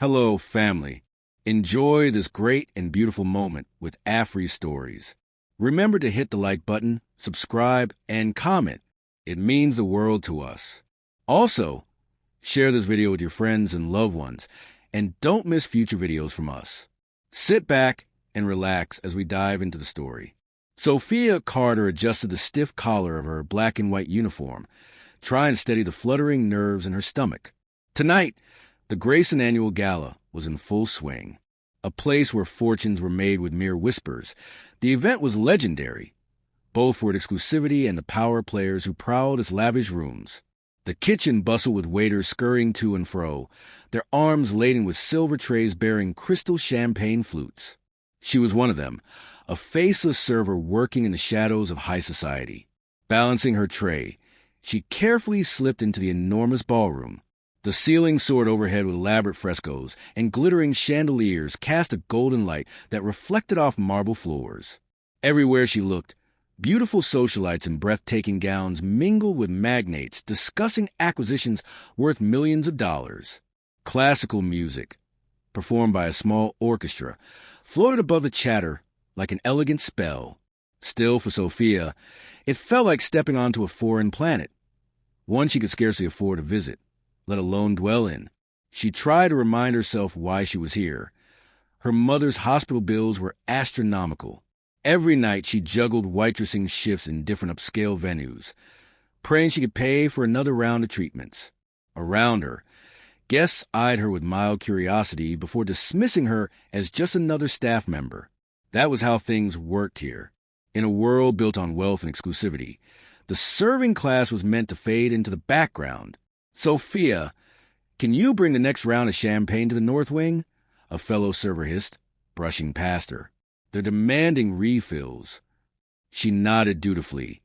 Hello, family. Enjoy this great and beautiful moment with Afri stories. Remember to hit the like button, subscribe, and comment. It means the world to us. Also, share this video with your friends and loved ones, and don't miss future videos from us. Sit back and relax as we dive into the story. Sophia Carter adjusted the stiff collar of her black and white uniform, trying to steady the fluttering nerves in her stomach. Tonight, the Grayson Annual Gala was in full swing. A place where fortunes were made with mere whispers, the event was legendary, both for its exclusivity and the power players who prowled its lavish rooms. The kitchen bustled with waiters scurrying to and fro, their arms laden with silver trays bearing crystal champagne flutes. She was one of them, a faceless server working in the shadows of high society. Balancing her tray, she carefully slipped into the enormous ballroom. The ceiling soared overhead with elaborate frescoes, and glittering chandeliers cast a golden light that reflected off marble floors. Everywhere she looked, beautiful socialites in breathtaking gowns mingled with magnates discussing acquisitions worth millions of dollars. Classical music, performed by a small orchestra, floated above the chatter like an elegant spell. Still, for Sophia, it felt like stepping onto a foreign planet, one she could scarcely afford to visit, let alone dwell in. She tried to remind herself why she was here. Her mother's hospital bills were astronomical. Every night she juggled waitressing shifts in different upscale venues, praying she could pay for another round of treatments. Around her, guests eyed her with mild curiosity before dismissing her as just another staff member. That was how things worked here. In a world built on wealth and exclusivity, the serving class was meant to fade into the background. "Sophia, can you bring the next round of champagne to the North Wing?" a fellow server hissed, brushing past her. "They're demanding refills." She nodded dutifully,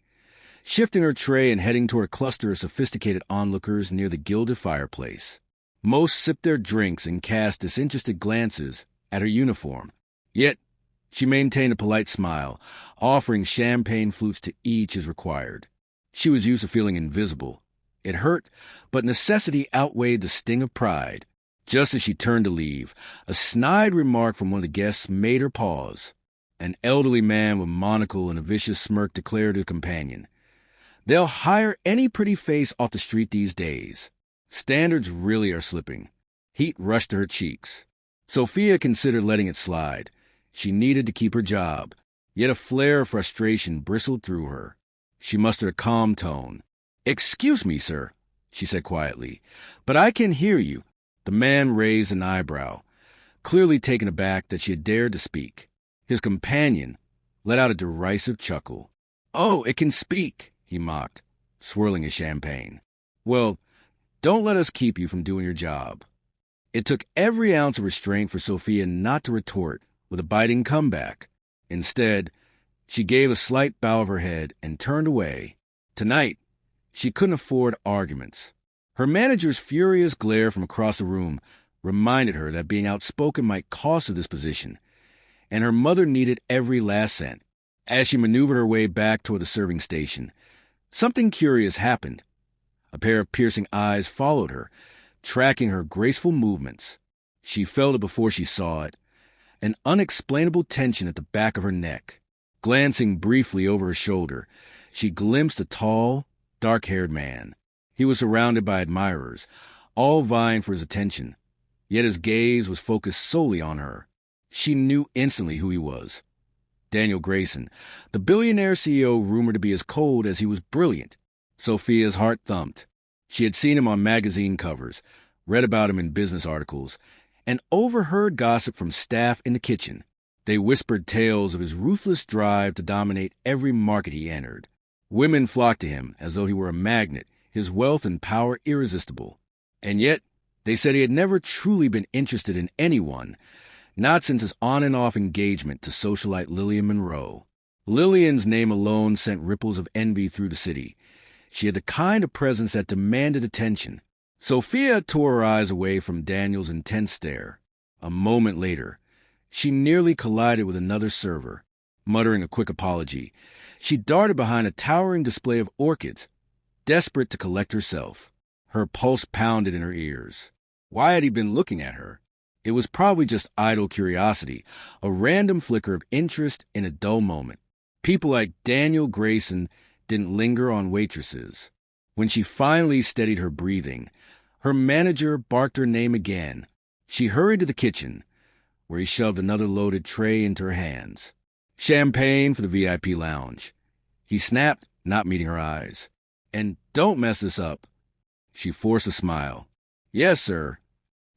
shifting her tray and heading toward a cluster of sophisticated onlookers near the gilded fireplace. Most sipped their drinks and cast disinterested glances at her uniform. Yet, she maintained a polite smile, offering champagne flutes to each as required. She was used to feeling invisible. It hurt, but necessity outweighed the sting of pride. Just as she turned to leave, a snide remark from one of the guests made her pause. An elderly man with monocle and a vicious smirk declared to a companion, "They'll hire any pretty face off the street these days." Standards really are slipping. Heat rushed to her cheeks. Sophia considered letting it slide. She needed to keep her job, yet a flare of frustration bristled through her. She mustered a calm tone. "Excuse me, sir," she said quietly, "but I can hear you." The man raised an eyebrow, clearly taken aback that she had dared to speak. His companion let out a derisive chuckle. "Oh, it can speak," he mocked, swirling his champagne. "Well, don't let us keep you from doing your job." It took every ounce of restraint for Sophia not to retort with a biting comeback. Instead, she gave a slight bow of her head and turned away. Tonight, she couldn't afford arguments. Her manager's furious glare from across the room reminded her that being outspoken might cost her this position, and her mother needed every last cent. As she maneuvered her way back toward the serving station, something curious happened. A pair of piercing eyes followed her, tracking her graceful movements. She felt it before she saw it, an unexplainable tension at the back of her neck. Glancing briefly over her shoulder, she glimpsed a tall, dark-haired man. He was surrounded by admirers, all vying for his attention, yet his gaze was focused solely on her. She knew instantly who he was. Daniel Grayson, the billionaire CEO rumored to be as cold as he was brilliant. Sophia's heart thumped. She had seen him on magazine covers, read about him in business articles, and overheard gossip from staff in the kitchen. They whispered tales of his ruthless drive to dominate every market he entered. Women flocked to him as though he were a magnet, his wealth and power irresistible. And yet, they said he had never truly been interested in anyone, not since his on-and-off engagement to socialite Lillian Monroe. Lillian's name alone sent ripples of envy through the city. She had the kind of presence that demanded attention. Sophia tore her eyes away from Daniel's intense stare. A moment later, she nearly collided with another server. Muttering a quick apology, she darted behind a towering display of orchids, desperate to collect herself. Her pulse pounded in her ears. Why had he been looking at her? It was probably just idle curiosity, a random flicker of interest in a dull moment. People like Daniel Grayson didn't linger on waitresses. When she finally steadied her breathing, her manager barked her name again. She hurried to the kitchen, where he shoved another loaded tray into her hands. Champagne for the VIP lounge. He snapped, not meeting her eyes. And don't mess this up. She forced a smile. Yes, sir.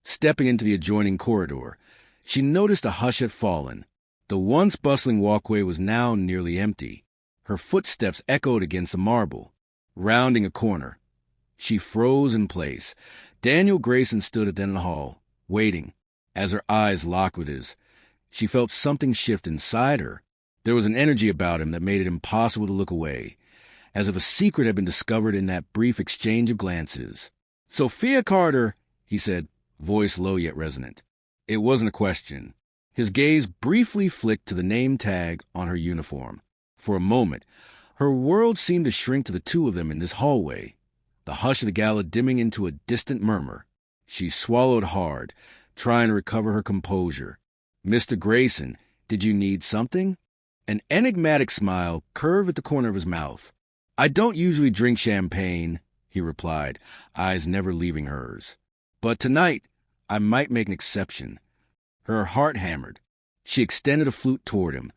Stepping into the adjoining corridor, she noticed a hush had fallen. The once bustling walkway was now nearly empty. Her footsteps echoed against the marble. Rounding a corner, she froze in place. Daniel Grayson stood at the end of the hall, waiting. As her eyes locked with his, she felt something shift inside her. There was an energy about him that made it impossible to look away, as if a secret had been discovered in that brief exchange of glances. Sophia Carter, he said, voice low yet resonant. It wasn't a question. His gaze briefly flicked to the name tag on her uniform. For a moment, her world seemed to shrink to the two of them in this hallway, the hush of the gala dimming into a distant murmur. She swallowed hard, trying to recover her composure. Mr. Grayson, did you need something? An enigmatic smile curved at the corner of his mouth. I don't usually drink champagne, he replied, eyes never leaving hers. But tonight, I might make an exception. Her heart hammered. She extended a flute toward him,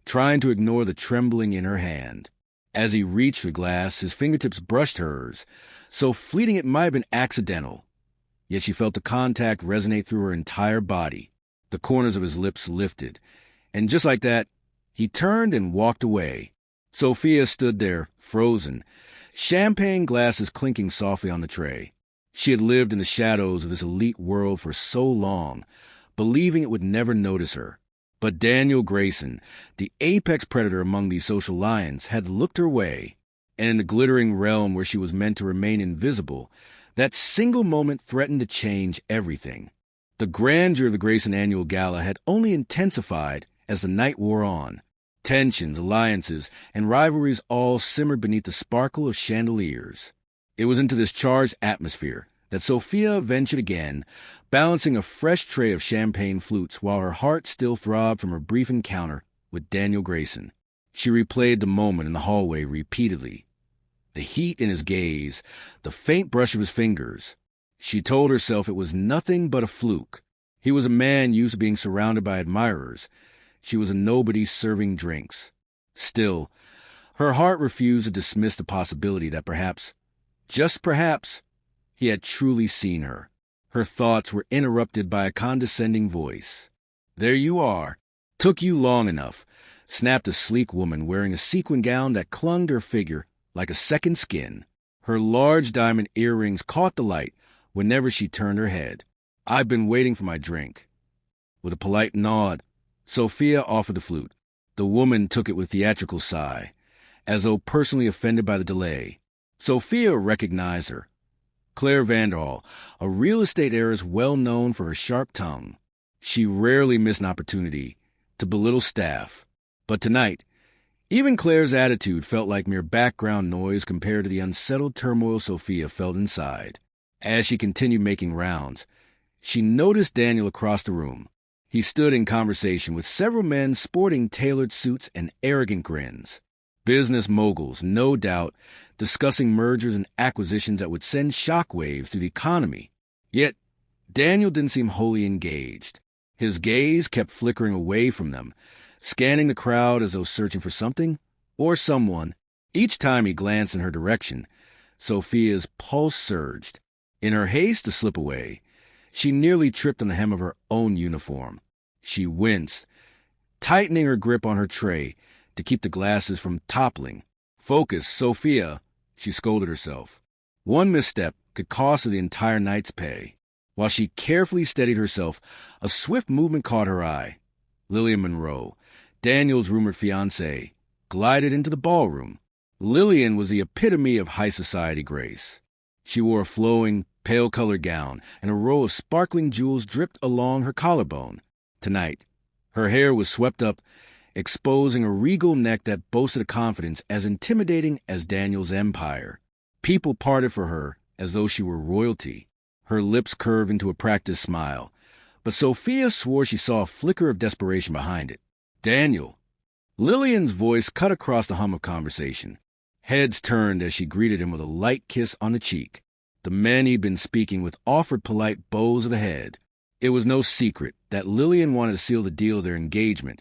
trying to ignore the trembling in her hand. As he reached the glass, his fingertips brushed hers, so fleeting it might have been accidental. Yet she felt the contact resonate through her entire body. The corners of his lips lifted, and just like that, he turned and walked away. Sophia stood there, frozen, champagne glasses clinking softly on the tray. She had lived in the shadows of this elite world for so long, believing it would never notice her. But Daniel Grayson, the apex predator among these social lions, had looked her way, and in the glittering realm where she was meant to remain invisible, that single moment threatened to change everything. The grandeur of the Grayson Annual Gala had only intensified as the night wore on. Tensions, alliances, and rivalries all simmered beneath the sparkle of chandeliers. It was into this charged atmosphere that Sophia ventured again, balancing a fresh tray of champagne flutes while her heart still throbbed from her brief encounter with Daniel Grayson. She replayed the moment in the hallway repeatedly. The heat in his gaze, the faint brush of his fingers. She told herself it was nothing but a fluke. He was a man used to being surrounded by admirers. She was a nobody serving drinks. Still, her heart refused to dismiss the possibility that perhaps, just perhaps, he had truly seen her. Her thoughts were interrupted by a condescending voice. There you are. Took you long enough, snapped a sleek woman wearing a sequin gown that clung to her figure like a second skin. Her large diamond earrings caught the light whenever she turned her head. I've been waiting for my drink. With a polite nod, Sophia offered the flute. The woman took it with theatrical sigh, as though personally offended by the delay. Sophia recognized her. Claire Vanderhall, a real estate heiress well known for her sharp tongue. She rarely missed an opportunity to belittle staff. But tonight, even Claire's attitude felt like mere background noise compared to the unsettled turmoil Sophia felt inside. As she continued making rounds, she noticed Daniel across the room. He stood in conversation with several men sporting tailored suits and arrogant grins. Business moguls, no doubt, discussing mergers and acquisitions that would send shockwaves through the economy. Yet, Daniel didn't seem wholly engaged. His gaze kept flickering away from them, scanning the crowd as though searching for something or someone. Each time he glanced in her direction, Sophia's pulse surged. In her haste to slip away, she nearly tripped on the hem of her own uniform. She winced, tightening her grip on her tray to keep the glasses from toppling. Focus, Sophia, she scolded herself. One misstep could cost her the entire night's pay. While she carefully steadied herself, a swift movement caught her eye. Lillian Monroe, Daniel's rumored fiancée, glided into the ballroom. Lillian was the epitome of high society grace. She wore a flowing, pale-colored gown, and a row of sparkling jewels dripped along her collarbone. Tonight, her hair was swept up, exposing a regal neck that boasted a confidence as intimidating as Daniel's empire. People parted for her as though she were royalty. Her lips curved into a practiced smile, but Sophia swore she saw a flicker of desperation behind it. "Daniel." Lillian's voice cut across the hum of conversation. Heads turned as she greeted him with a light kiss on the cheek. The men he'd been speaking with offered polite bows of the head. It was no secret that Lillian wanted to seal the deal of their engagement,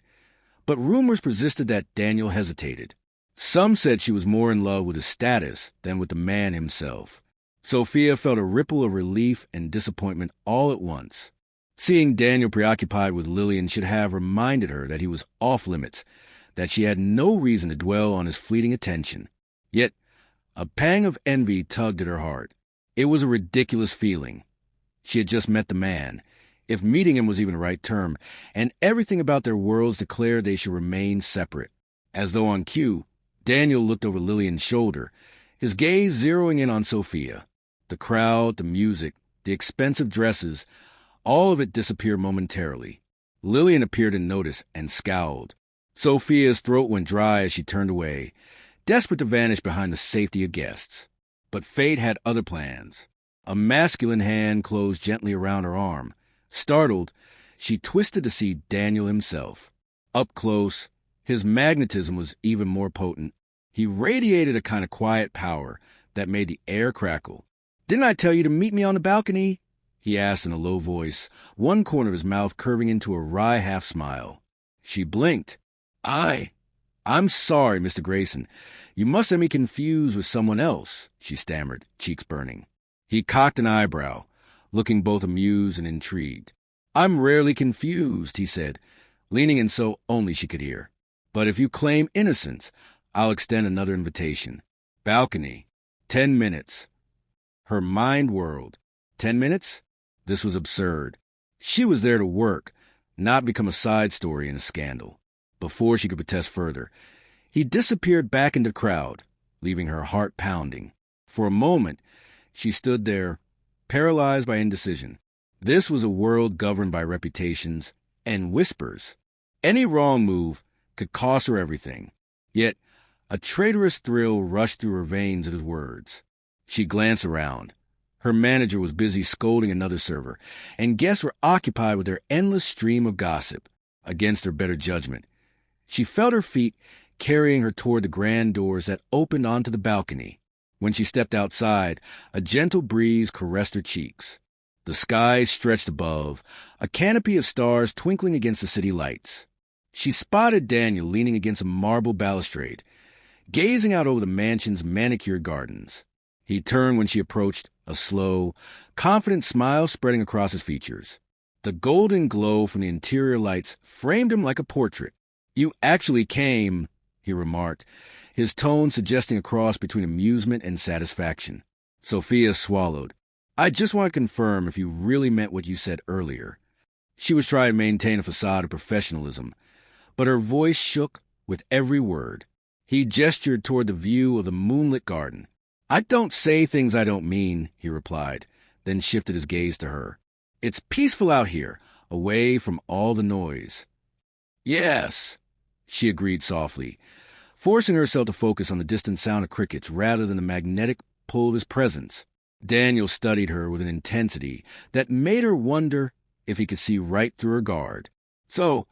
but rumors persisted that Daniel hesitated. Some said she was more in love with his status than with the man himself. Sophia felt a ripple of relief and disappointment all at once. Seeing Daniel preoccupied with Lillian should have reminded her that he was off limits, that she had no reason to dwell on his fleeting attention. Yet a pang of envy tugged at her heart. It was a ridiculous feeling. She had just met the man, if meeting him was even the right term, and everything about their worlds declared they should remain separate. As though on cue, Daniel looked over Lillian's shoulder, his gaze zeroing in on Sophia. The crowd, the music, the expensive dresses, all of it disappeared momentarily. Lillian appeared to notice and scowled. Sophia's throat went dry as she turned away, desperate to vanish behind the safety of guests. But fate had other plans. A masculine hand closed gently around her arm. Startled, she twisted to see Daniel himself. Up close, his magnetism was even more potent. He radiated a kind of quiet power that made the air crackle. "Didn't I tell you to meet me on the balcony?" he asked in a low voice, one corner of his mouth curving into a wry half-smile. She blinked. I'm sorry, Mr. Grayson. You must have me confused with someone else," she stammered, cheeks burning. He cocked an eyebrow, looking both amused and intrigued. "I'm rarely confused," he said, leaning in so only she could hear. "But if you claim innocence, I'll extend another invitation. Balcony. 10 minutes. Her mind whirled. 10 minutes? This was absurd. She was there to work, not become a side story in a scandal. Before she could protest further, he disappeared back into the crowd, leaving her heart pounding. For a moment, she stood there, paralyzed by indecision. This was a world governed by reputations and whispers. Any wrong move could cost her everything. Yet, a traitorous thrill rushed through her veins at his words. She glanced around. Her manager was busy scolding another server, and guests were occupied with their endless stream of gossip. Against her better judgment, she felt her feet carrying her toward the grand doors that opened onto the balcony. When she stepped outside, a gentle breeze caressed her cheeks. The sky stretched above, a canopy of stars twinkling against the city lights. She spotted Daniel leaning against a marble balustrade, gazing out over the mansion's manicured gardens. He turned when she approached, a slow, confident smile spreading across his features. The golden glow from the interior lights framed him like a portrait. "You actually came," he remarked, his tone suggesting a cross between amusement and satisfaction. Sophia swallowed. "I just want to confirm if you really meant what you said earlier." She was trying to maintain a facade of professionalism, but her voice shook with every word. He gestured toward the view of the moonlit garden. "I don't say things I don't mean," he replied, then shifted his gaze to her. "It's peaceful out here, away from all the noise." "Yes," she agreed softly, forcing herself to focus on the distant sound of crickets rather than the magnetic pull of his presence. Daniel studied her with an intensity that made her wonder if he could see right through her guard. "So,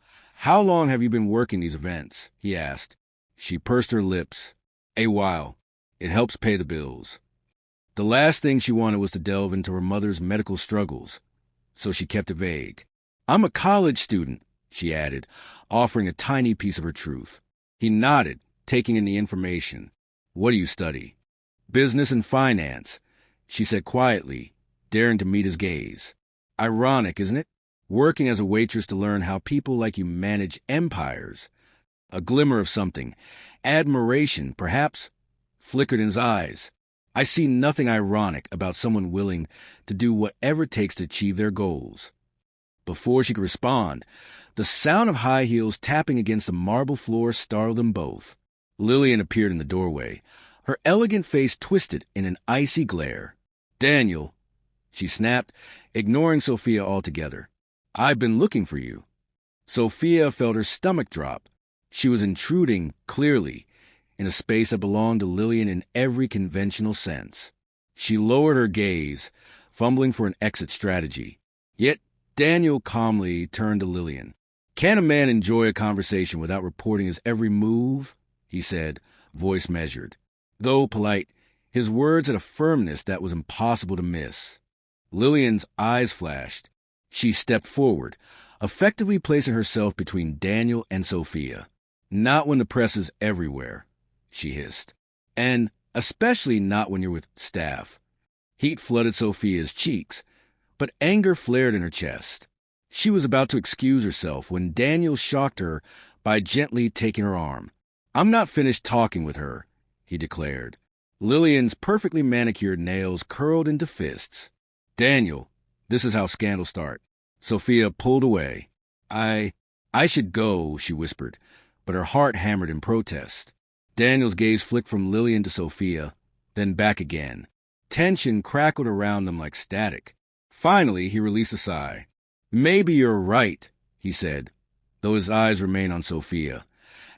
how long have you been working these events?" he asked. She pursed her lips. "A while. It helps pay the bills." The last thing she wanted was to delve into her mother's medical struggles, so she kept it vague. "I'm a college student," she added, offering a tiny piece of her truth. He nodded, taking in the information. "What do you study?" "Business and finance," she said quietly, daring to meet his gaze. "Ironic, isn't it? Working as a waitress to learn how people like you manage empires." A glimmer of something, admiration, perhaps, flickered in his eyes. "I see nothing ironic about someone willing to do whatever it takes to achieve their goals." Before she could respond, the sound of high heels tapping against the marble floor startled them both. Lillian appeared in the doorway, her elegant face twisted in an icy glare. "Daniel," she snapped, ignoring Sophia altogether. "I've been looking for you." Sophia felt her stomach drop. She was intruding, clearly, in a space that belonged to Lillian in every conventional sense. She lowered her gaze, fumbling for an exit strategy. Yet Daniel calmly turned to Lillian. "Can a man enjoy a conversation without reporting his every move?" he said, voice measured. Though polite, his words had a firmness that was impossible to miss. Lillian's eyes flashed. She stepped forward, effectively placing herself between Daniel and Sophia. "Not when the press is everywhere," she hissed. "And especially not when you're with staff." Heat flooded Sophia's cheeks, but anger flared in her chest. She was about to excuse herself when Daniel shocked her by gently taking her arm. "I'm not finished talking with her," he declared. Lillian's perfectly manicured nails curled into fists. "Daniel, this is how scandals start." Sophia pulled away. I should go," she whispered, but her heart hammered in protest. Daniel's gaze flicked from Lillian to Sophia, then back again. Tension crackled around them like static. Finally, he released a sigh. "Maybe you're right," he said, though his eyes remained on Sophia,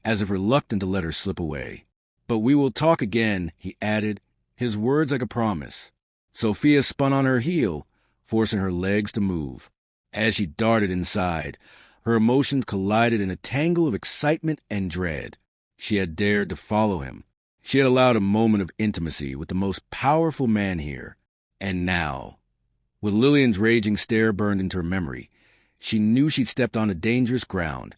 as if reluctant to let her slip away. "But we will talk again," he added, his words like a promise. Sophia spun on her heel, forcing her legs to move. As she darted inside, her emotions collided in a tangle of excitement and dread. She had dared to follow him. She had allowed a moment of intimacy with the most powerful man here. And now, with Lillian's raging stare burned into her memory, she knew she'd stepped onto dangerous ground.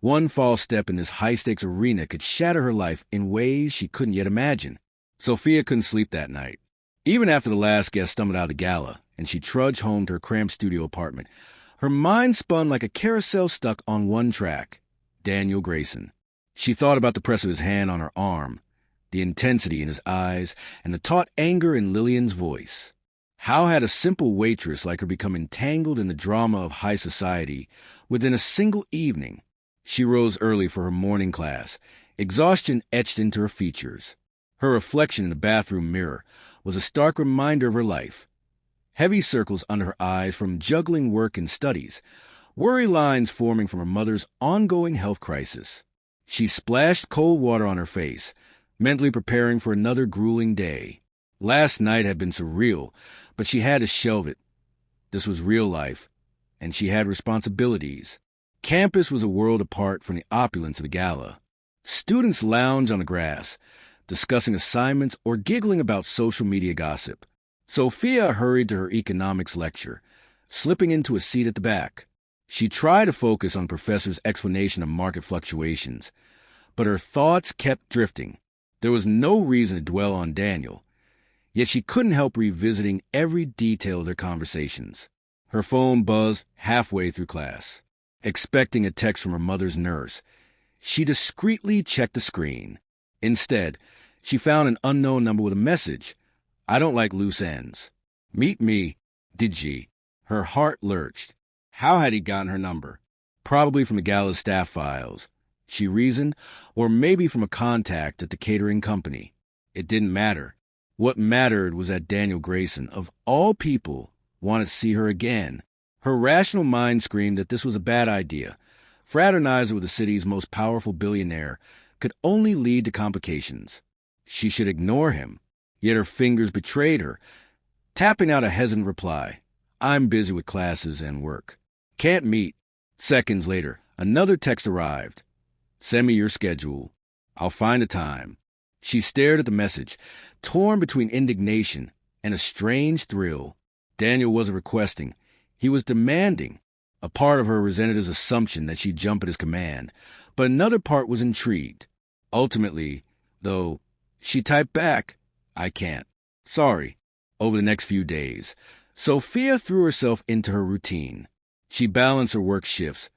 One false step in this high-stakes arena could shatter her life in ways she couldn't yet imagine. Sophia couldn't sleep that night. Even after the last guest stumbled out of the gala, and she trudged home to her cramped studio apartment, her mind spun like a carousel stuck on one track: Daniel Grayson. She thought about the press of his hand on her arm, the intensity in his eyes, and the taut anger in Lillian's voice. How had a simple waitress like her become entangled in the drama of high society within a single evening? She rose early for her morning class, exhaustion etched into her features. Her reflection in the bathroom mirror was a stark reminder of her life. Heavy circles under her eyes from juggling work and studies, worry lines forming from her mother's ongoing health crisis. She splashed cold water on her face, mentally preparing for another grueling day. Last night had been surreal, but she had to shelve it. This was real life, and she had responsibilities. Campus was a world apart from the opulence of the gala. Students lounged on the grass, discussing assignments or giggling about social media gossip. Sophia hurried to her economics lecture, slipping into a seat at the back. She tried to focus on the professor's explanation of market fluctuations, but her thoughts kept drifting. There was no reason to dwell on Daniel, yet she couldn't help revisiting every detail of their conversations. Her phone buzzed halfway through class. Expecting a text from her mother's nurse, she discreetly checked the screen. Instead, she found an unknown number with a message: "I don't like loose ends. Meet me." Did she? Her heart lurched. How had he gotten her number? Probably from the gala's staff files, she reasoned, or maybe from a contact at the catering company. It didn't matter. What mattered was that Daniel Grayson, of all people, wanted to see her again. Her rational mind screamed that this was a bad idea. Fraternizing with the city's most powerful billionaire could only lead to complications. She should ignore him. Yet her fingers betrayed her, tapping out a hesitant reply: "I'm busy with classes and work. Can't meet." Seconds later, another text arrived: "Send me your schedule. I'll find a time." She stared at the message, torn between indignation and a strange thrill. Daniel wasn't requesting. He was demanding. A part of her resented his assumption that she'd jump at his command, but another part was intrigued. Ultimately, though, she typed back, "I can't. Sorry." Over the next few days, Sophia threw herself into her routine. She balanced her work shifts,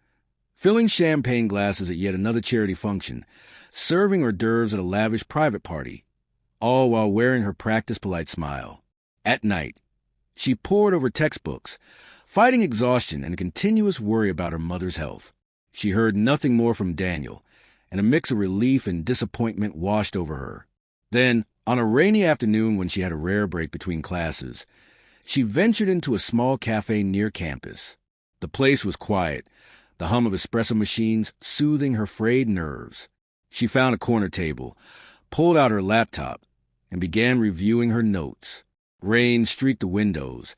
filling champagne glasses at yet another charity function, serving hors d'oeuvres at a lavish private party, all while wearing her practiced polite smile. At night, she pored over textbooks, fighting exhaustion and a continuous worry about her mother's health. She heard nothing more from Daniel, and a mix of relief and disappointment washed over her. Then, on a rainy afternoon when she had a rare break between classes, she ventured into a small cafe near campus. The place was quiet, the hum of espresso machines soothing her frayed nerves. She found a corner table, pulled out her laptop, and began reviewing her notes. Rain streaked the windows,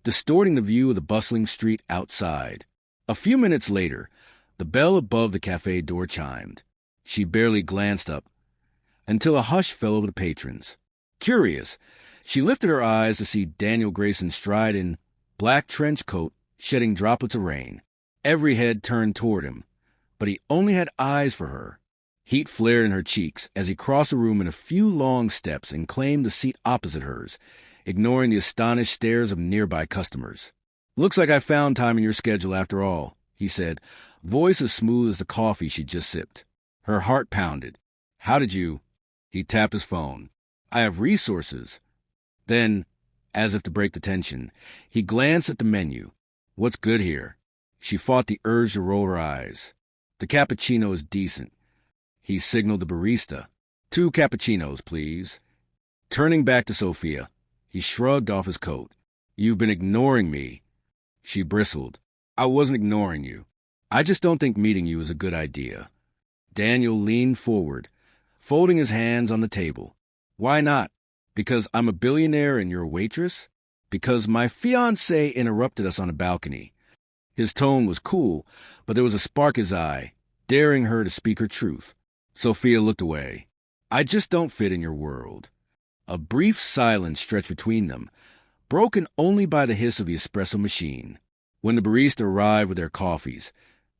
distorting the view of the bustling street outside. A few minutes later, the bell above the cafe door chimed. She barely glanced up until a hush fell over the patrons. Curious, she lifted her eyes to see Daniel Grayson stride in black trench coat, shedding droplets of rain. Every head turned toward him, but he only had eyes for her. Heat flared in her cheeks as he crossed the room in a few long steps and claimed the seat opposite hers, ignoring the astonished stares of nearby customers. "Looks like I found time in your schedule after all," he said, voice as smooth as the coffee she'd just sipped. Her heart pounded. "How did you—" He tapped his phone. "I have resources." Then, as if to break the tension, he glanced at the menu. "What's good here?" She fought the urge to roll her eyes. "The cappuccino is decent." He signaled the barista. "2 cappuccinos, please." Turning back to Sophia, he shrugged off his coat. "You've been ignoring me." She bristled. "I wasn't ignoring you. I just don't think meeting you is a good idea." Daniel leaned forward, folding his hands on the table. "Why not? Because I'm a billionaire and you're a waitress? Because my fiancé interrupted us on a balcony?" His tone was cool, but there was a spark in his eye, daring her to speak her truth. Sophia looked away. "I just don't fit in your world." A brief silence stretched between them, broken only by the hiss of the espresso machine. When the barista arrived with their coffees,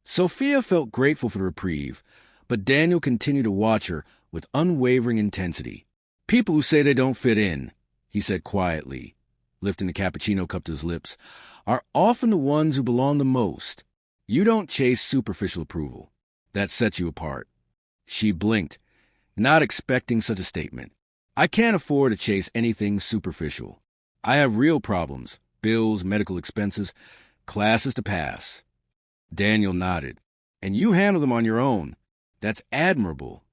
Sophia felt grateful for the reprieve, but Daniel continued to watch her with unwavering intensity. "People who say they don't fit in," he said quietly, lifting the cappuccino cup to his lips, "are often the ones who belong the most. You don't chase superficial approval. That sets you apart." She blinked, not expecting such a statement. "I can't afford to chase anything superficial. I have real problems, bills, medical expenses, classes to pass." Daniel nodded. "And you handle them on your own. That's admirable."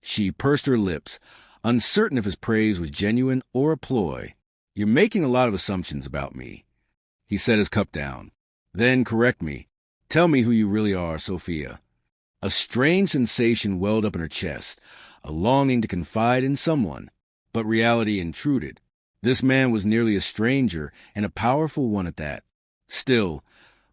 She pursed her lips, uncertain if his praise was genuine or a ploy. "You're making a lot of assumptions about me." He set his cup down. "Then correct me. Tell me who you really are, Sophia." A strange sensation welled up in her chest, a longing to confide in someone. But reality intruded. This man was nearly a stranger, and a powerful one at that. Still,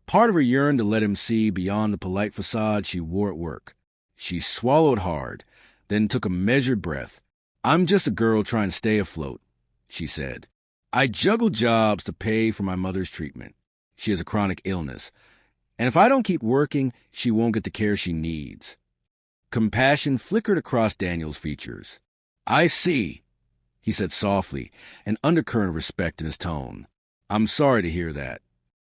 part of her yearned to let him see beyond the polite facade she wore at work. She swallowed hard, then took a measured breath. "I'm just a girl trying to stay afloat," she said. "I juggle jobs to pay for my mother's treatment. She has a chronic illness. And if I don't keep working, she won't get the care she needs." Compassion flickered across Daniel's features. "I see," he said softly, an undercurrent of respect in his tone. "I'm sorry to hear that."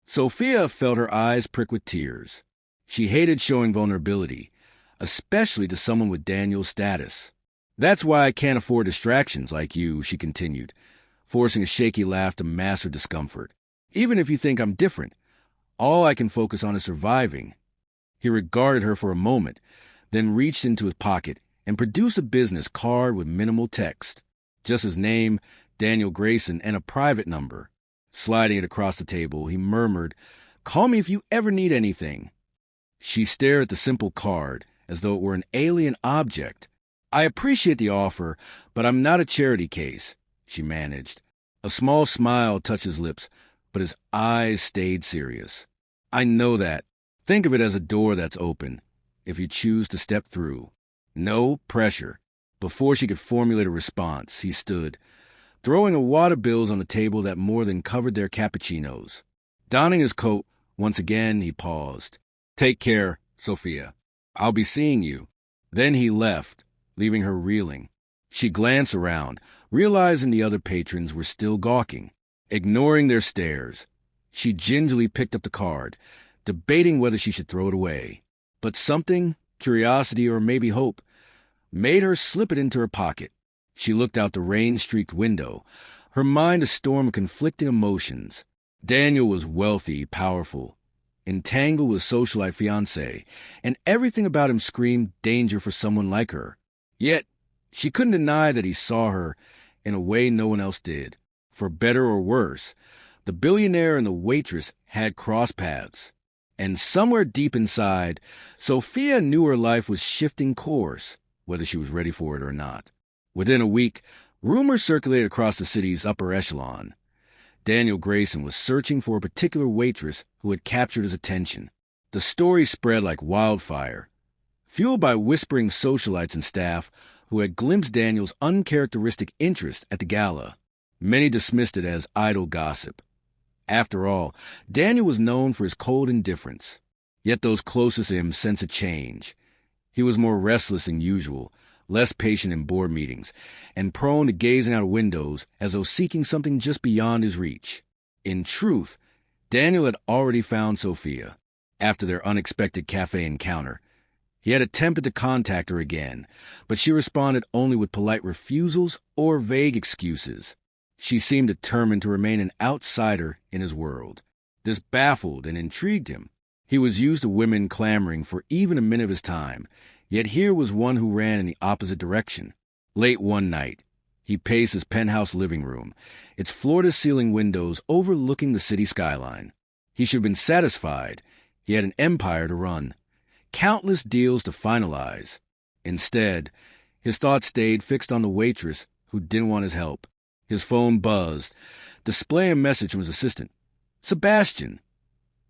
Sophia felt her eyes prick with tears. She hated showing vulnerability, especially to someone with Daniel's status. "That's why I can't afford distractions like you," she continued, forcing a shaky laugh to mask her discomfort. "Even if you think I'm different, all I can focus on is surviving." He regarded her for a moment, then reached into his pocket and produced a business card with minimal text. Just his name, Daniel Grayson, and a private number. Sliding it across the table, he murmured, "Call me if you ever need anything." She stared at the simple card as though it were an alien object. "I appreciate the offer, but I'm not a charity case," she managed. A small smile touched his lips, but his eyes stayed serious. "I know that. Think of it as a door that's open, if you choose to step through. No pressure." Before she could formulate a response, he stood, throwing a wad of bills on the table that more than covered their cappuccinos. Donning his coat, once again he paused. "Take care, Sophia. I'll be seeing you." Then he left, leaving her reeling. She glanced around, realizing the other patrons were still gawking. Ignoring their stares, she gingerly picked up the card, debating whether she should throw it away. But something, curiosity or maybe hope, made her slip it into her pocket. She looked out the rain-streaked window, her mind a storm of conflicting emotions. Daniel was wealthy, powerful, entangled with socialite fiancé, and everything about him screamed danger for someone like her. Yet, she couldn't deny that he saw her in a way no one else did. For better or worse, the billionaire and the waitress had crossed paths. And somewhere deep inside, Sophia knew her life was shifting course, whether she was ready for it or not. Within a week, rumors circulated across the city's upper echelon. Daniel Grayson was searching for a particular waitress who had captured his attention. The story spread like wildfire, fueled by whispering socialites and staff who had glimpsed Daniel's uncharacteristic interest at the gala. Many dismissed it as idle gossip. After all, Daniel was known for his cold indifference. Yet those closest to him sensed a change. He was more restless than usual, less patient in board meetings, and prone to gazing out of windows as though seeking something just beyond his reach. In truth, Daniel had already found Sophia, after their unexpected cafe encounter. He had attempted to contact her again, but she responded only with polite refusals or vague excuses. She seemed determined to remain an outsider in his world. This baffled and intrigued him. He was used to women clamoring for even a minute of his time, yet here was one who ran in the opposite direction. Late one night, he paced his penthouse living room, its floor-to-ceiling windows overlooking the city skyline. He should have been satisfied. He had an empire to run, countless deals to finalize. Instead, his thoughts stayed fixed on the waitress who didn't want his help. His phone buzzed, displaying a message from his assistant. "Sebastian.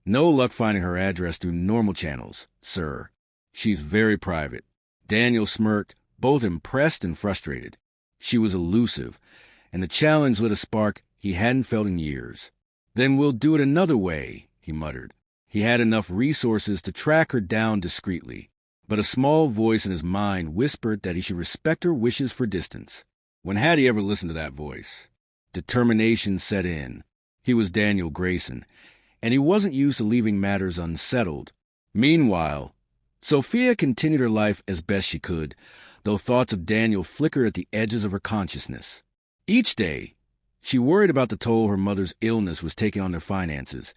No luck finding her address through normal channels, sir. She's very private." Daniel smirked, both impressed and frustrated. She was elusive, and the challenge lit a spark he hadn't felt in years. "Then we'll do it another way," he muttered. He had enough resources to track her down discreetly, but a small voice in his mind whispered that he should respect her wishes for distance. When had he ever listened to that voice? Determination set in. He was Daniel Grayson, and he wasn't used to leaving matters unsettled. Meanwhile, Sophia continued her life as best she could, though thoughts of Daniel flickered at the edges of her consciousness. Each day, she worried about the toll her mother's illness was taking on their finances,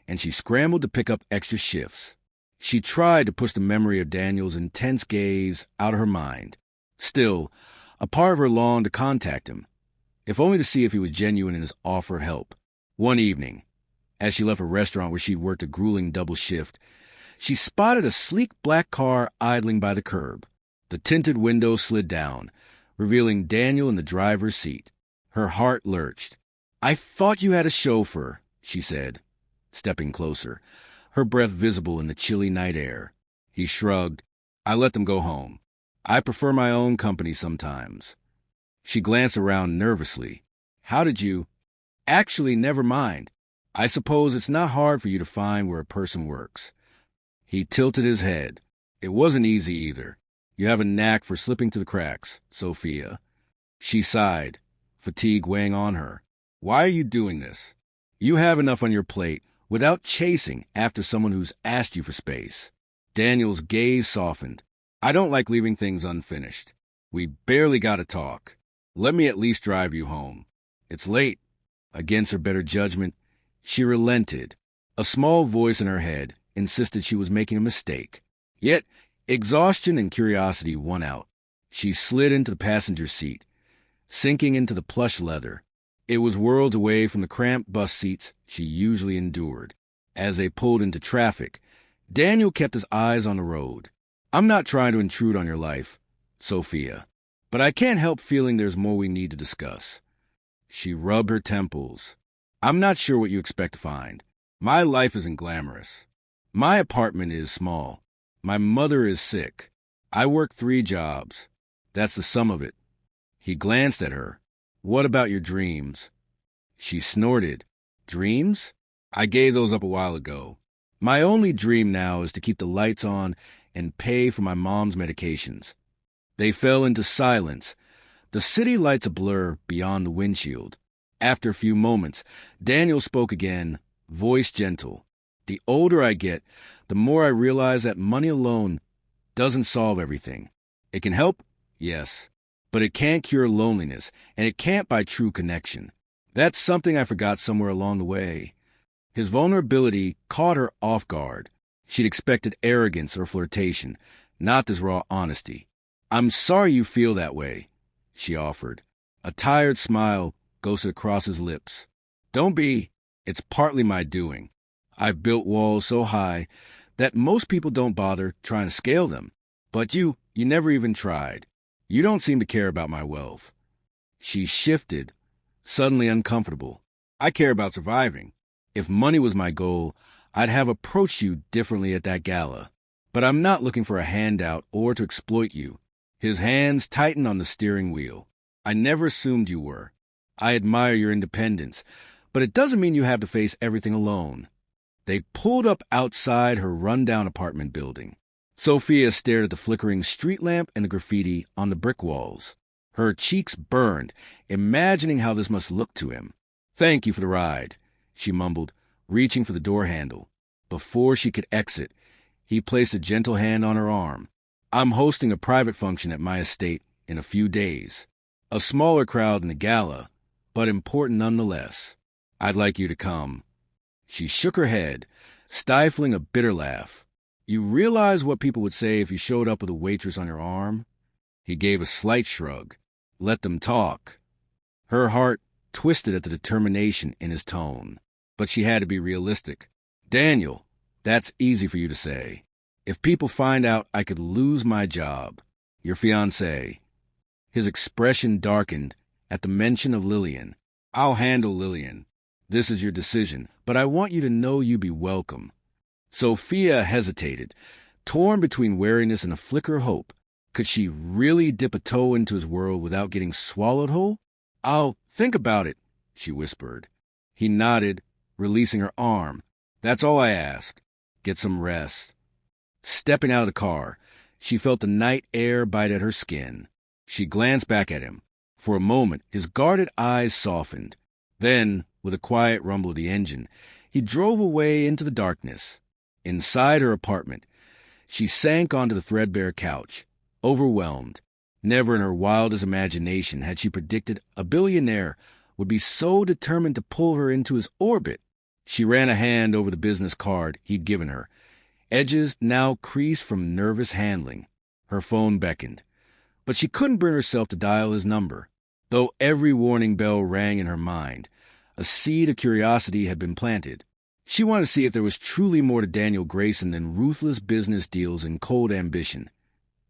and she scrambled to pick up extra shifts. She tried to push the memory of Daniel's intense gaze out of her mind. Still, a part of her longed to contact him, if only to see if he was genuine in his offer of help. One evening, as she left a restaurant where she'd worked a grueling double shift, she spotted a sleek black car idling by the curb. The tinted window slid down, revealing Daniel in the driver's seat. Her heart lurched. "I thought you had a chauffeur," she said, stepping closer, her breath visible in the chilly night air. He shrugged. "I let them go home. I prefer my own company sometimes." She glanced around nervously. "How did you—" "Actually, never mind. I suppose it's not hard for you to find where a person works." He tilted his head. "It wasn't easy either. You have a knack for slipping through the cracks, Sophia." She sighed, fatigue weighing on her. "Why are you doing this? You have enough on your plate without chasing after someone who's asked you for space." Daniel's gaze softened. "I don't like leaving things unfinished. We barely got to talk. Let me at least drive you home." "It's late." Against her better judgment, she relented. A small voice in her head insisted she was making a mistake. Yet, exhaustion and curiosity won out. She slid into the passenger seat, sinking into the plush leather. It was worlds away from the cramped bus seats she usually endured. As they pulled into traffic, Daniel kept his eyes on the road. "I'm not trying to intrude on your life, Sophia, but I can't help feeling there's more we need to discuss." She rubbed her temples. "I'm not sure what you expect to find. My life isn't glamorous. My apartment is small. My mother is sick. I work 3 jobs. That's the sum of it." He glanced at her. "What about your dreams?" She snorted. "Dreams? I gave those up a while ago. My only dream now is to keep the lights on and pay for my mom's medications." They fell into silence, the city lights a blur beyond the windshield. After a few moments, Daniel spoke again, voice gentle. "The older I get, the more I realize that money alone doesn't solve everything. It can help, yes, but it can't cure loneliness, and it can't buy true connection. That's something I forgot somewhere along the way." His vulnerability caught her off guard. She'd expected arrogance or flirtation, not this raw honesty. "I'm sorry you feel that way," she offered. A tired smile ghosted across his lips. "Don't be. It's partly my doing. I've built walls so high that most people don't bother trying to scale them. But you never even tried. You don't seem to care about my wealth." She shifted, suddenly uncomfortable. I care about surviving. If money was my goal, I'd have approached you differently at that gala. But I'm not looking for a handout or to exploit you. His hands tightened on the steering wheel. I never assumed you were. I admire your independence, but it doesn't mean you have to face everything alone. They pulled up outside her rundown apartment building. Sophia stared at the flickering street lamp and the graffiti on the brick walls. Her cheeks burned, imagining how this must look to him. "Thank you for the ride," she mumbled, reaching for the door handle. Before she could exit, he placed a gentle hand on her arm. "I'm hosting a private function at my estate in a few days. A smaller crowd than the gala, but important nonetheless. I'd like you to come." She shook her head, stifling a bitter laugh. "You realize what people would say if you showed up with a waitress on your arm?" He gave a slight shrug. "Let them talk." Her heart twisted at the determination in his tone, but she had to be realistic. "Daniel, that's easy for you to say. If people find out, I could lose my job. Your fiancée." His expression darkened at the mention of Lillian. "I'll handle Lillian. This is your decision, but I want you to know you be welcome." Sophia hesitated, torn between wariness and a flicker of hope. Could she really dip a toe into his world without getting swallowed whole? "I'll think about it," she whispered. He nodded, releasing her arm. "That's all I ask. Get some rest." Stepping out of the car, she felt the night air bite at her skin. She glanced back at him. For a moment, his guarded eyes softened. Then, with a quiet rumble of the engine, he drove away into the darkness. Inside her apartment, she sank onto the threadbare couch, overwhelmed. Never in her wildest imagination had she predicted a billionaire would be so determined to pull her into his orbit. She ran a hand over the business card he'd given her, edges now creased from nervous handling. Her phone beckoned, but she couldn't bring herself to dial his number. Though every warning bell rang in her mind, a seed of curiosity had been planted. She wanted to see if there was truly more to Daniel Grayson than ruthless business deals and cold ambition.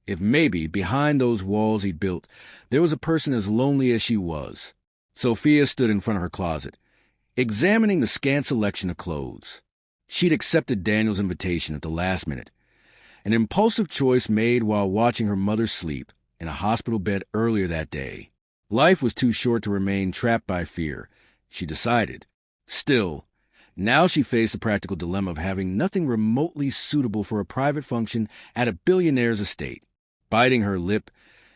If maybe, behind those walls he'd built, there was a person as lonely as she was. Sophia stood in front of her closet, examining the scant selection of clothes. She'd accepted Daniel's invitation at the last minute, an impulsive choice made while watching her mother sleep in a hospital bed earlier that day. Life was too short to remain trapped by fear, she decided. Still, now she faced the practical dilemma of having nothing remotely suitable for a private function at a billionaire's estate. Biting her lip,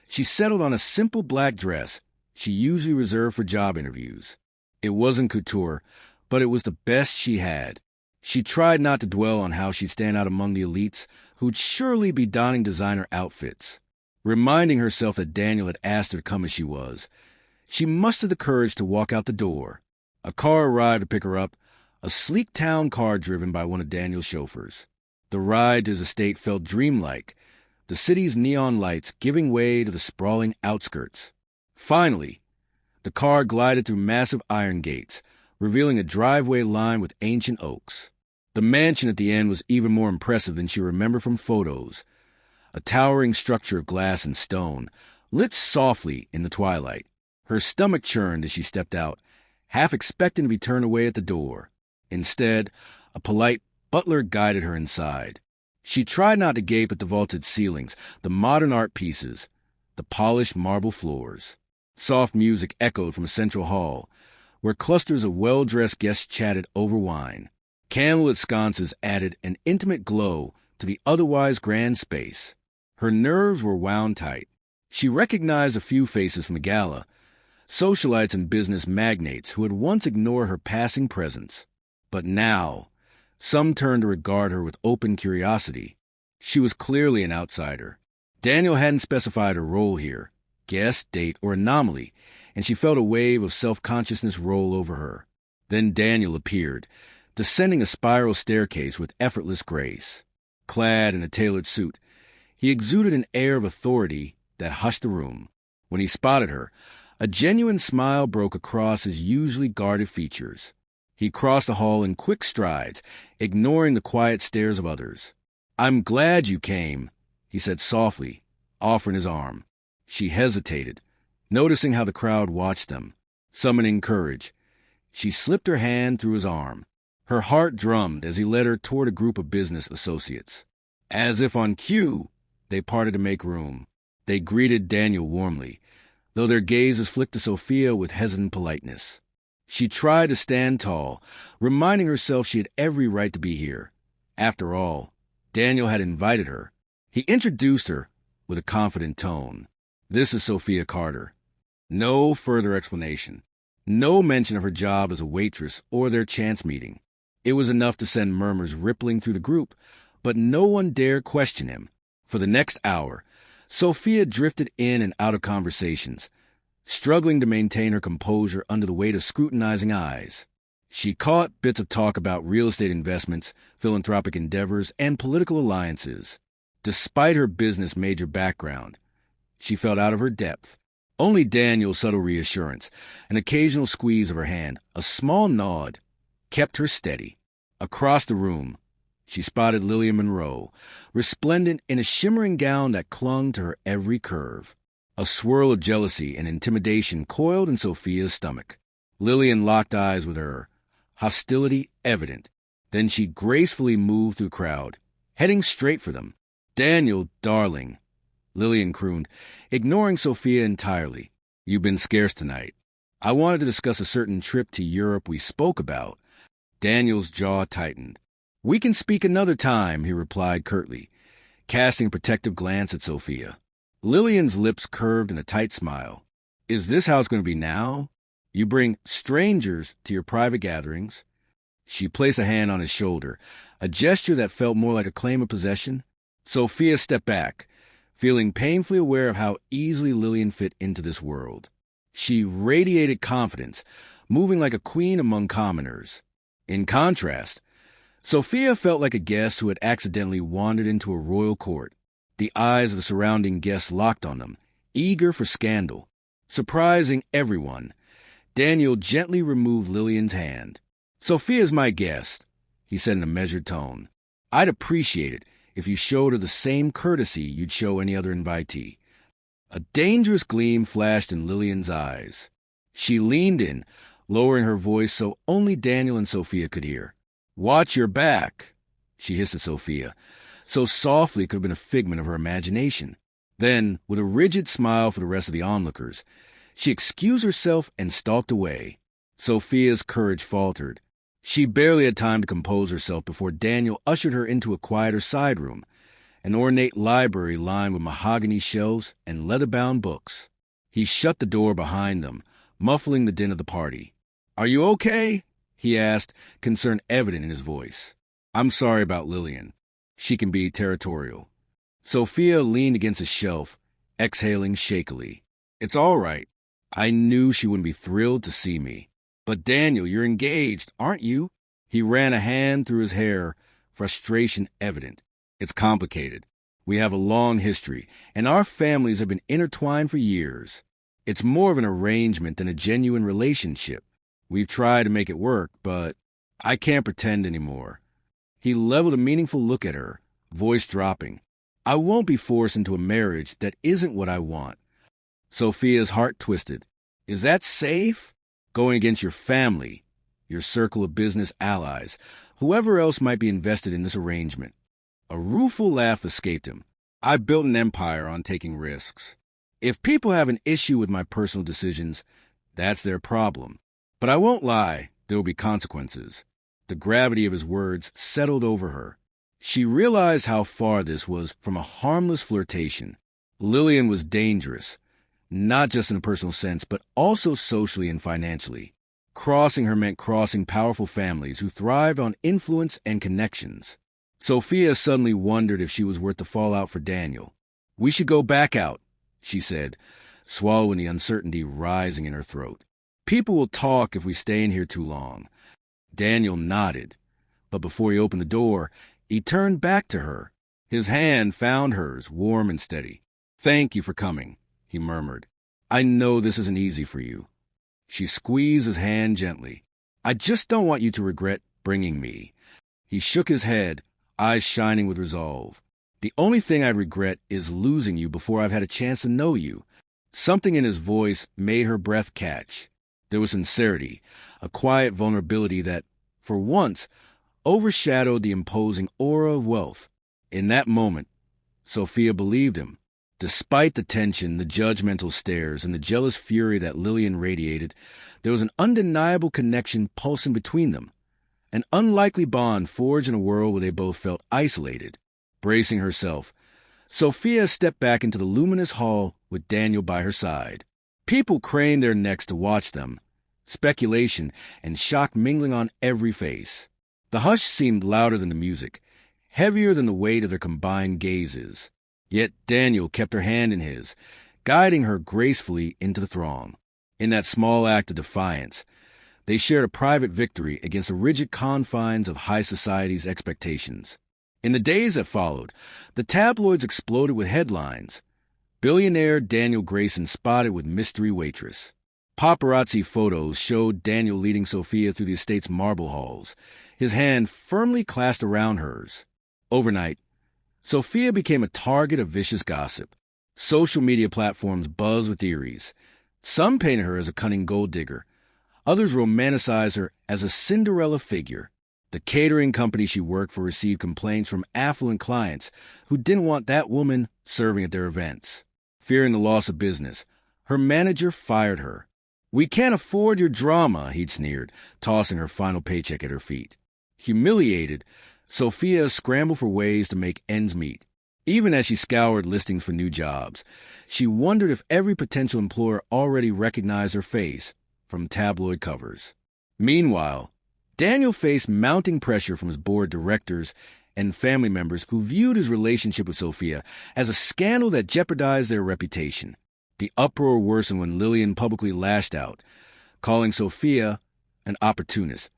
she settled on a simple black dress she usually reserved for job interviews. It wasn't couture, but it was the best she had. She tried not to dwell on how she'd stand out among the elites who'd surely be donning designer outfits. Reminding herself that Daniel had asked her to come as she was, she mustered the courage to walk out the door. A car arrived to pick her up, a sleek town car driven by one of Daniel's chauffeurs. The ride to his estate felt dreamlike, the city's neon lights giving way to the sprawling outskirts. Finally, the car glided through massive iron gates, revealing a driveway lined with ancient oaks. The mansion at the end was even more impressive than she remembered from photos. A towering structure of glass and stone, lit softly in the twilight. Her stomach churned as she stepped out, half expecting to be turned away at the door. Instead, a polite butler guided her inside. She tried not to gape at the vaulted ceilings, the modern art pieces, the polished marble floors. Soft music echoed from a central hall, where clusters of well-dressed guests chatted over wine. Candlelit sconces added an intimate glow to the otherwise grand space. Her nerves were wound tight. She recognized a few faces from the gala, socialites and business magnates who had once ignored her passing presence. But now, some turned to regard her with open curiosity. She was clearly an outsider. Daniel hadn't specified her role here, guest, date, or anomaly, and she felt a wave of self-consciousness roll over her. Then Daniel appeared, descending a spiral staircase with effortless grace. Clad in a tailored suit, he exuded an air of authority that hushed the room. When he spotted her, a genuine smile broke across his usually guarded features. He crossed the hall in quick strides, ignoring the quiet stares of others. "I'm glad you came," he said softly, offering his arm. She hesitated, noticing how the crowd watched them, summoning courage. She slipped her hand through his arm. Her heart drummed as he led her toward a group of business associates. As if on cue, they parted to make room. They greeted Daniel warmly, though their gazes flicked to Sophia with hesitant politeness. She tried to stand tall, reminding herself she had every right to be here. After all, Daniel had invited her. He introduced her with a confident tone. "This is Sophia Carter." No further explanation. No mention of her job as a waitress or their chance meeting. It was enough to send murmurs rippling through the group, but no one dared question him. For the next hour, Sophia drifted in and out of conversations, struggling to maintain her composure under the weight of scrutinizing eyes. She caught bits of talk about real estate investments, philanthropic endeavors, and political alliances. Despite her business major background, she felt out of her depth. Only Daniel's subtle reassurance, an occasional squeeze of her hand, a small nod, kept her steady. Across the room, she spotted Lillian Monroe, resplendent in a shimmering gown that clung to her every curve. A swirl of jealousy and intimidation coiled in Sophia's stomach. Lillian locked eyes with her, hostility evident. Then she gracefully moved through the crowd, heading straight for them. "Daniel, darling," Lillian crooned, ignoring Sophia entirely. "You've been scarce tonight. I wanted to discuss a certain trip to Europe we spoke about." Daniel's jaw tightened. "We can speak another time," he replied curtly, casting a protective glance at Sophia. Lillian's lips curved in a tight smile. "Is this how it's going to be now? You bring strangers to your private gatherings?" She placed a hand on his shoulder, a gesture that felt more like a claim of possession. Sophia stepped back, feeling painfully aware of how easily Lillian fit into this world. She radiated confidence, moving like a queen among commoners. In contrast, Sophia felt like a guest who had accidentally wandered into a royal court. The eyes of the surrounding guests locked on them, eager for scandal. Surprising everyone, Daniel gently removed Lillian's hand. "Sophia's my guest," he said in a measured tone. "I'd appreciate it if you showed her the same courtesy you'd show any other invitee." A dangerous gleam flashed in Lillian's eyes. She leaned in, lowering her voice so only Daniel and Sophia could hear. "Watch your back," she hissed at Sophia, so softly it could have been a figment of her imagination. Then, with a rigid smile for the rest of the onlookers, she excused herself and stalked away. Sophia's courage faltered. She barely had time to compose herself before Daniel ushered her into a quieter side room, an ornate library lined with mahogany shelves and leather-bound books. He shut the door behind them, muffling the din of the party. "Are you okay?" he asked, concern evident in his voice. "I'm sorry about Lillian. She can be territorial." Sophia leaned against a shelf, exhaling shakily. "It's all right. I knew she wouldn't be thrilled to see me. But Daniel, you're engaged, aren't you?" He ran a hand through his hair, frustration evident. "It's complicated. We have a long history, and our families have been intertwined for years. It's more of an arrangement than a genuine relationship. We've tried to make it work, but I can't pretend anymore." He leveled a meaningful look at her, voice dropping. "I won't be forced into a marriage that isn't what I want." Sophia's heart twisted. "Is that safe? Going against your family, your circle of business allies, whoever else might be invested in this arrangement?" A rueful laugh escaped him. "I've built an empire on taking risks. If people have an issue with my personal decisions, that's their problem. But I won't lie, there will be consequences." The gravity of his words settled over her. She realized how far this was from a harmless flirtation. Lillian was dangerous, not just in a personal sense, but also socially and financially. Crossing her meant crossing powerful families who thrived on influence and connections. Sophia suddenly wondered if she was worth the fallout for Daniel. "We should go back out," she said, swallowing the uncertainty rising in her throat. "People will talk if we stay in here too long." Daniel nodded, but before he opened the door, he turned back to her. His hand found hers, warm and steady. "Thank you for coming," he murmured. "I know this isn't easy for you." She squeezed his hand gently. "I just don't want you to regret bringing me." He shook his head, eyes shining with resolve. "The only thing I regret is losing you before I've had a chance to know you." Something in his voice made her breath catch. There was sincerity, a quiet vulnerability that, for once, overshadowed the imposing aura of wealth. In that moment, Sophia believed him. Despite the tension, the judgmental stares, and the jealous fury that Lillian radiated, there was an undeniable connection pulsing between them. An unlikely bond forged in a world where they both felt isolated. Bracing herself, Sophia stepped back into the luminous hall with Daniel by her side. People craned their necks to watch them, speculation and shock mingling on every face. The hush seemed louder than the music, heavier than the weight of their combined gazes. Yet Daniel kept her hand in his, guiding her gracefully into the throng. In that small act of defiance, they shared a private victory against the rigid confines of high society's expectations. In the days that followed, the tabloids exploded with headlines. Billionaire Daniel Grayson spotted with mystery waitress. Paparazzi photos showed Daniel leading Sophia through the estate's marble halls, his hand firmly clasped around hers. Overnight, Sophia became a target of vicious gossip. Social media platforms buzzed with theories. Some painted her as a cunning gold digger. Others romanticized her as a Cinderella figure. The catering company she worked for received complaints from affluent clients who didn't want that woman serving at their events. Fearing the loss of business, her manager fired her. "We can't afford your drama," he'd sneered, tossing her final paycheck at her feet. Humiliated, Sophia scrambled for ways to make ends meet. Even as she scoured listings for new jobs, she wondered if every potential employer already recognized her face from tabloid covers. Meanwhile, Daniel faced mounting pressure from his board directors and family members who viewed his relationship with Sophia as a scandal that jeopardized their reputation. The uproar worsened when Lillian publicly lashed out, calling Sophia an opportunist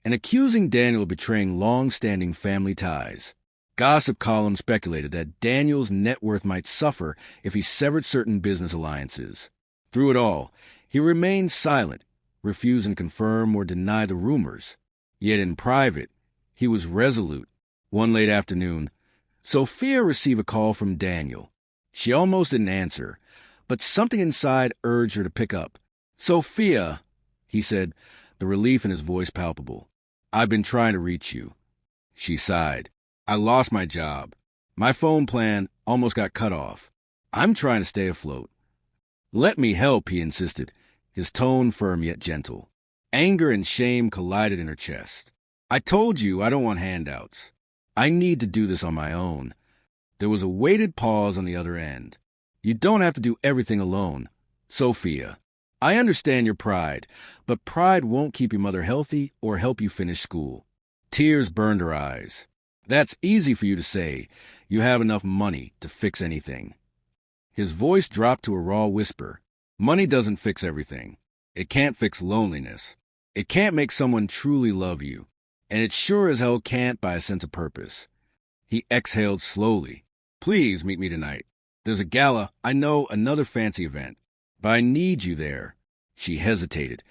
and accusing Daniel of betraying long-standing family ties. Gossip columns speculated that Daniel's net worth might suffer if he severed certain business alliances. Through it all, he remained silent, refusing to confirm or deny the rumors. Yet in private, he was resolute. One late afternoon, Sophia received a call from Daniel. She almost didn't answer, but something inside urged her to pick up. "Sophia," he said, the relief in his voice palpable. "I've been trying to reach you." She sighed. "I lost my job. My phone plan almost got cut off. I'm trying to stay afloat." "Let me help," he insisted, his tone firm yet gentle. Anger and shame collided in her chest. "I told you I don't want handouts. I need to do this on my own." There was a weighted pause on the other end. "You don't have to do everything alone, Sophia. I understand your pride, but pride won't keep your mother healthy or help you finish school." Tears burned her eyes. "That's easy for you to say. You have enough money to fix anything." His voice dropped to a raw whisper. "Money doesn't fix everything. It can't fix loneliness. It can't make someone truly love you. And it sure as hell can't buy a sense of purpose." He exhaled slowly. "Please meet me tonight. There's a gala, I know, another fancy event. But I need you there." She hesitated,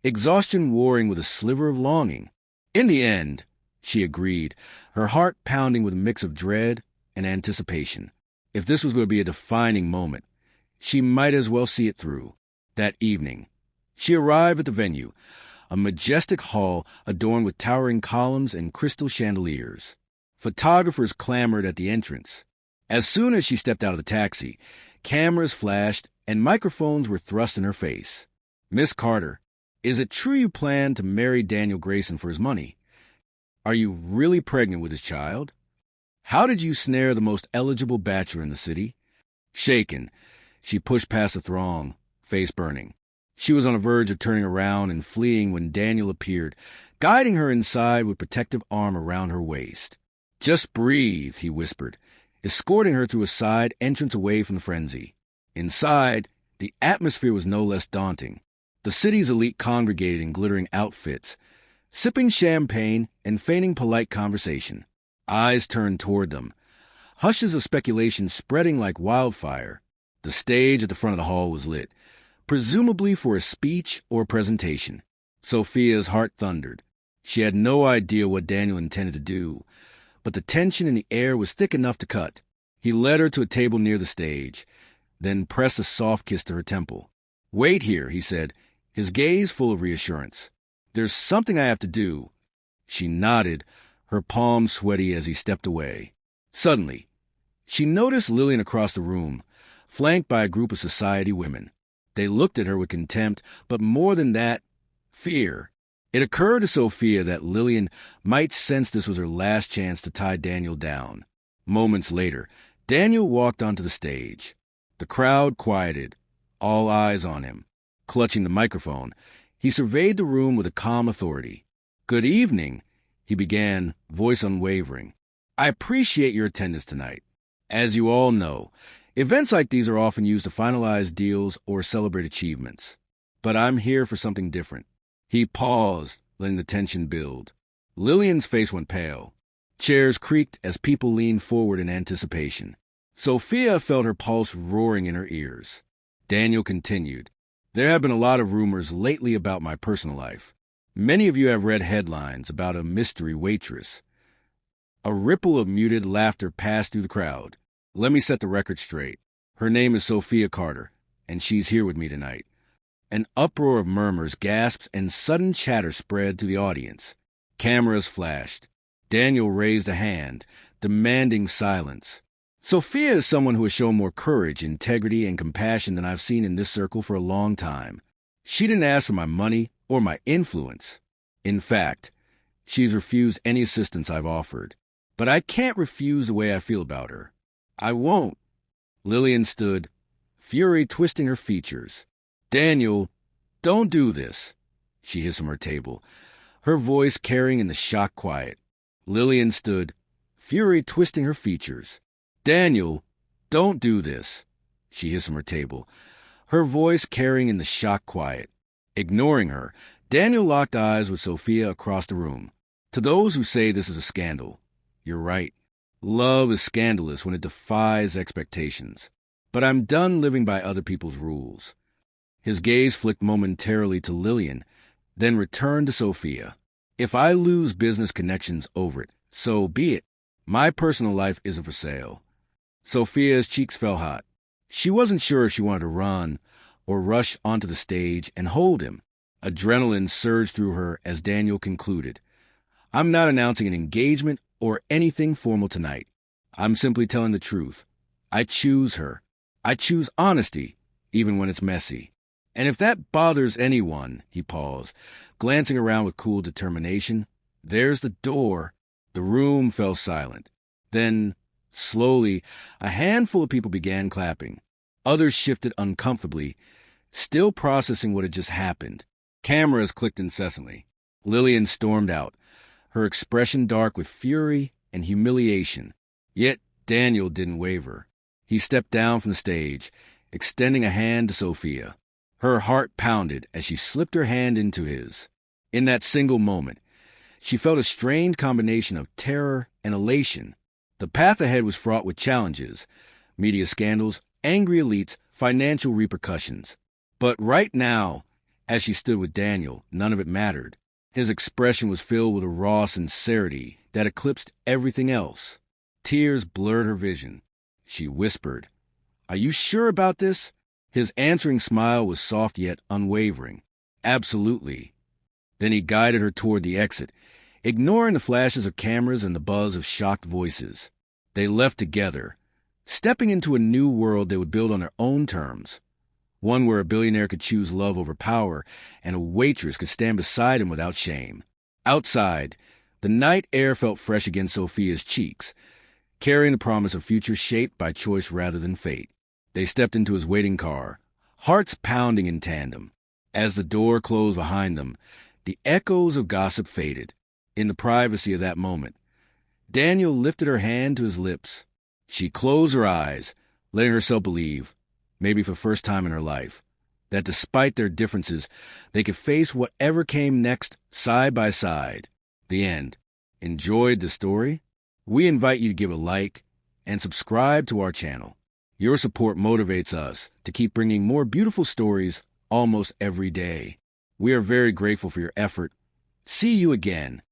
exhaustion warring with a sliver of longing. In the end, she agreed, her heart pounding with a mix of dread and anticipation. If this was going to be a defining moment, she might as well see it through. That evening, she arrived at the venue, a majestic hall adorned with towering columns and crystal chandeliers. Photographers clamored at the entrance. As soon as she stepped out of the taxi, cameras flashed and microphones were thrust in her face. "Miss Carter, is it true you plan to marry Daniel Grayson for his money? Are you really pregnant with his child? How did you snare the most eligible bachelor in the city?" Shaken, she pushed past the throng, face burning. She was on the verge of turning around and fleeing when Daniel appeared, guiding her inside with protective arm around her waist. "Just breathe," he whispered, escorting her through a side entrance away from the frenzy. Inside, the atmosphere was no less daunting. The city's elite congregated in glittering outfits, sipping champagne and feigning polite conversation. Eyes turned toward them, hushes of speculation spreading like wildfire. The stage at the front of the hall was lit, presumably for a speech or presentation. Sophia's heart thundered. She had no idea what Daniel intended to do, but the tension in the air was thick enough to cut. He led her to a table near the stage, then pressed a soft kiss to her temple. "Wait here," he said, his gaze full of reassurance. "There's something I have to do." She nodded, her palms sweaty as he stepped away. Suddenly, she noticed Lillian across the room, flanked by a group of society women. They looked at her with contempt, but more than that, fear. It occurred to Sophia that Lillian might sense this was her last chance to tie Daniel down. Moments later, Daniel walked onto the stage. The crowd quieted, all eyes on him. Clutching the microphone, he surveyed the room with a calm authority. "Good evening," he began, voice unwavering. "I appreciate your attendance tonight. As you all know, events like these are often used to finalize deals or celebrate achievements. But I'm here for something different." He paused, letting the tension build. Lillian's face went pale. Chairs creaked as people leaned forward in anticipation. Sophia felt her pulse roaring in her ears. Daniel continued, "There have been a lot of rumors lately about my personal life. Many of you have read headlines about a mystery waitress." A ripple of muted laughter passed through the crowd. "Let me set the record straight. Her name is Sophia Carter, and she's here with me tonight." An uproar of murmurs, gasps, and sudden chatter spread to the audience. Cameras flashed. Daniel raised a hand, demanding silence. "Sophia is someone who has shown more courage, integrity, and compassion than I've seen in this circle for a long time. She didn't ask for my money or my influence. In fact, she's refused any assistance I've offered. But I can't refuse the way I feel about her. I won't." Lillian stood, fury twisting her features. "Daniel, don't do this," she hissed from her table, her voice carrying in the shocked quiet. Lillian stood, fury twisting her features. "Daniel, don't do this," she hissed from her table, her voice carrying in the shocked quiet. Ignoring her, Daniel locked eyes with Sophia across the room. "To those who say this is a scandal, you're right. Love is scandalous when it defies expectations. But I'm done living by other people's rules." His gaze flicked momentarily to Lillian, then returned to Sophia. "If I lose business connections over it, so be it. My personal life isn't for sale." Sophia's cheeks fell hot. She wasn't sure if she wanted to run or rush onto the stage and hold him. Adrenaline surged through her as Daniel concluded, "I'm not announcing an engagement or anything formal tonight. I'm simply telling the truth. I choose her. I choose honesty, even when it's messy. And if that bothers anyone," he paused, glancing around with cool determination, "there's the door." The room fell silent. Then, slowly, a handful of people began clapping. Others shifted uncomfortably, still processing what had just happened. Cameras clicked incessantly. Lillian stormed out, her expression dark with fury and humiliation. Yet Daniel didn't waver. He stepped down from the stage, extending a hand to Sophia. Her heart pounded as she slipped her hand into his. In that single moment, she felt a strange combination of terror and elation. The path ahead was fraught with challenges, media scandals, angry elites, financial repercussions. But right now, as she stood with Daniel, none of it mattered. His expression was filled with a raw sincerity that eclipsed everything else. Tears blurred her vision. She whispered, "Are you sure about this?" His answering smile was soft yet unwavering. "Absolutely." Then he guided her toward the exit, ignoring the flashes of cameras and the buzz of shocked voices. They left together, stepping into a new world they would build on their own terms. One where a billionaire could choose love over power, and a waitress could stand beside him without shame. Outside, the night air felt fresh against Sophia's cheeks, carrying the promise of future shaped by choice rather than fate. They stepped into his waiting car, hearts pounding in tandem. As the door closed behind them, the echoes of gossip faded. In the privacy of that moment, Daniel lifted her hand to his lips. She closed her eyes, letting herself believe, maybe for the first time in her life, that despite their differences, they could face whatever came next side by side. The end. Enjoyed the story? We invite you to give a like and subscribe to our channel. Your support motivates us to keep bringing more beautiful stories almost every day. We are very grateful for your effort. See you again.